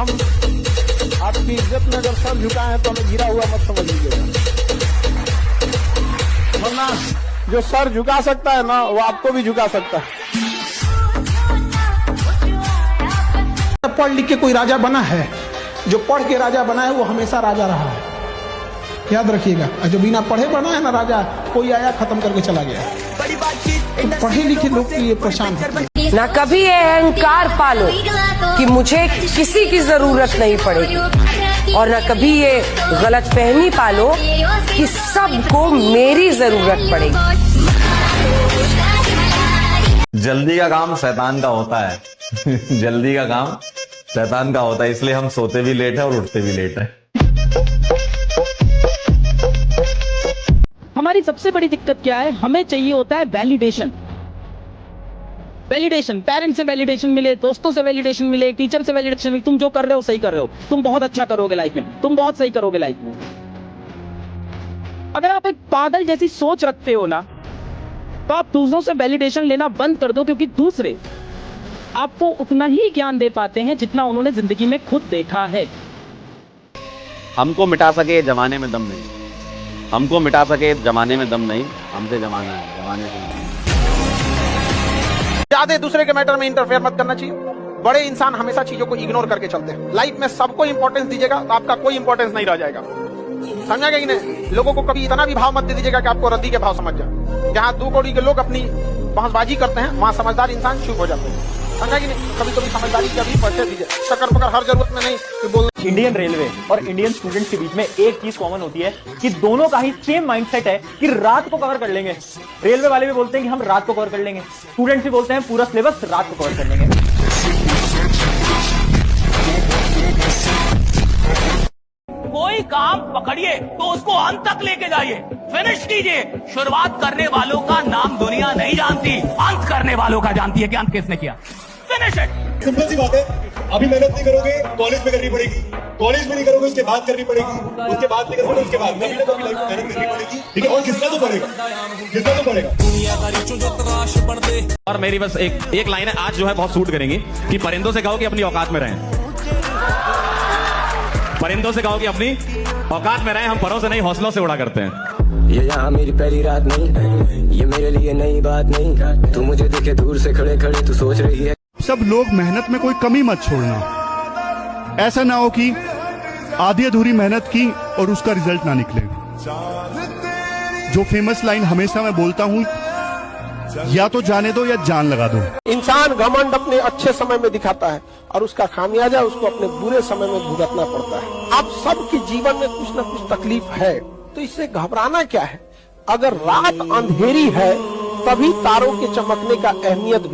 हम आपकी इज्जत में अगर सर झुकाए हैं तो हमें गिरा हुआ मत समझ लीजिएगा, वरना जो सर झुका सकता है ना वो आपको भी झुका सकता है। पढ़ लिख के कोई राजा बना है, जो पढ़ के राजा बना है वो हमेशा राजा रहा है, याद रखिएगा। जो बिना पढ़े बना है ना राजा, कोई आया खत्म करके चला गया। तो पढ़े लिखे लोग के लिए परेशान है। ना कभी ये अहंकार पालो कि मुझे किसी की जरूरत नहीं पड़ेगी, और ना कभी ये गलतफहमी पालो कि सबको मेरी जरूरत पड़ेगी। जल्दी का काम शैतान का होता है जल्दी का काम शैतान का होता है, इसलिए हम सोते भी लेट है और उठते भी लेट है। हमारी सबसे बड़ी दिक्कत क्या है, हमें चाहिए होता है वैलिडेशन। वैलिडेशन, पेरेंट्स से वैलिडेशन मिले, दोस्तों से वैलिडेशन मिले, टीचर से वैलिडेशन मिले, तुम जो कर रहे हो सही कर रहे हो, तुम बहुत अच्छा करोगे लाइफ में, तुम बहुत सही करोगे लाइफ में। अगर आप एक पागल जैसी सोच रखते हो ना, तो आप दूसरों से वैलिडेशन लेना बंद कर दो, क्योंकि दूसरे आपको उतना ही ज्ञान दे पाते हैं जितना उन्होंने जिंदगी में खुद देखा है। हमको मिटा सके जमाने में दम नहीं, हमको मिटा सके जमाने में दम नहीं, हमसे जमाना है, जमाने से नहीं। ज्यादा दूसरे के मैटर में इंटरफेयर मत करना चाहिए। बड़े इंसान हमेशा चीजों को इग्नोर करके चलते हैं। लाइफ में सबको इंपॉर्टेंस दीजिएगा तो आपका कोई इंपॉर्टेंस नहीं रह जाएगा, समझा कि नहीं। लोगों को कभी इतना भी भाव मत दे दीजिएगा कि आपको रद्दी के भाव समझ जाए। जहाँ 2 कौड़ी के लोग अपनी बहसबाजी करते हैं, वहाँ समझदार इंसान चुप हो जाते हैं, समझा कि नहीं। कभी कभी समझदारी का भी परिचय दीजिए, शक्कर पकड़ हर जरूरत में नहीं कि बोल। इंडियन रेलवे और इंडियन स्टूडेंट्स के बीच में एक चीज कॉमन होती है कि दोनों का ही सेम माइंडसेट है कि रात को कवर कर लेंगे। रेलवे वाले भी बोलते हैं कि हम रात को कवर कर लेंगे, स्टूडेंट्स भी बोलते हैं पूरा सिलेबस रात को कवर कर लेंगे। कोई काम पकड़िए तो उसको अंत तक लेके जाइए, फिनिश कीजिए। शुरुआत करने वालों का नाम दुनिया नहीं जानती, अंत करने वालों का जानती है कि अंत किसने किया। Finish it. सिंपल सी बात है, अभी मेहनत नहीं करोगे कॉलेज में करनी पड़ेगी, कॉलेज में नहीं करोगे उसके बाद करनी पड़ेगी, उसके बाद नहीं करोगे उसके बाद कभी ना कभी लाइफ में मेहनत करनी पड़ेगी, ठीक है। और कितना तो पड़ेगा, कितना तो पड़ेगा। और मेरी बस एक लाइन है आज जो है बहुत सूट करेंगी कि परिंदों से कहो कि अपनी औकात में रहें, परिंदों से कहो कि अपनी औकात में रहें, हम परों से नहीं हौसलों से उड़ा करते हैं। ये यहाँ मेरी पहली रात नहीं, ये मेरे लिए नई बात नहीं, तू मुझे देखे दूर से खड़े खड़े तू सोच रही है। सब लोग मेहनत में कोई कमी मत छोड़ना, ऐसा ना हो कि आधी अधूरी मेहनत की और उसका रिजल्ट ना निकले। जो फेमस लाइन हमेशा मैं बोलता हूँ, या तो जाने दो या जान लगा दो। इंसान घमंड अपने अच्छे समय में दिखाता है और उसका खामियाजा उसको अपने बुरे समय में भुगतना पड़ता है। आप सबके जीवन में कुछ न कुछ तकलीफ है, तो इससे घबराना क्या है। अगर रात अंधेरी है तभी तारों के चमकने का अहमियत भी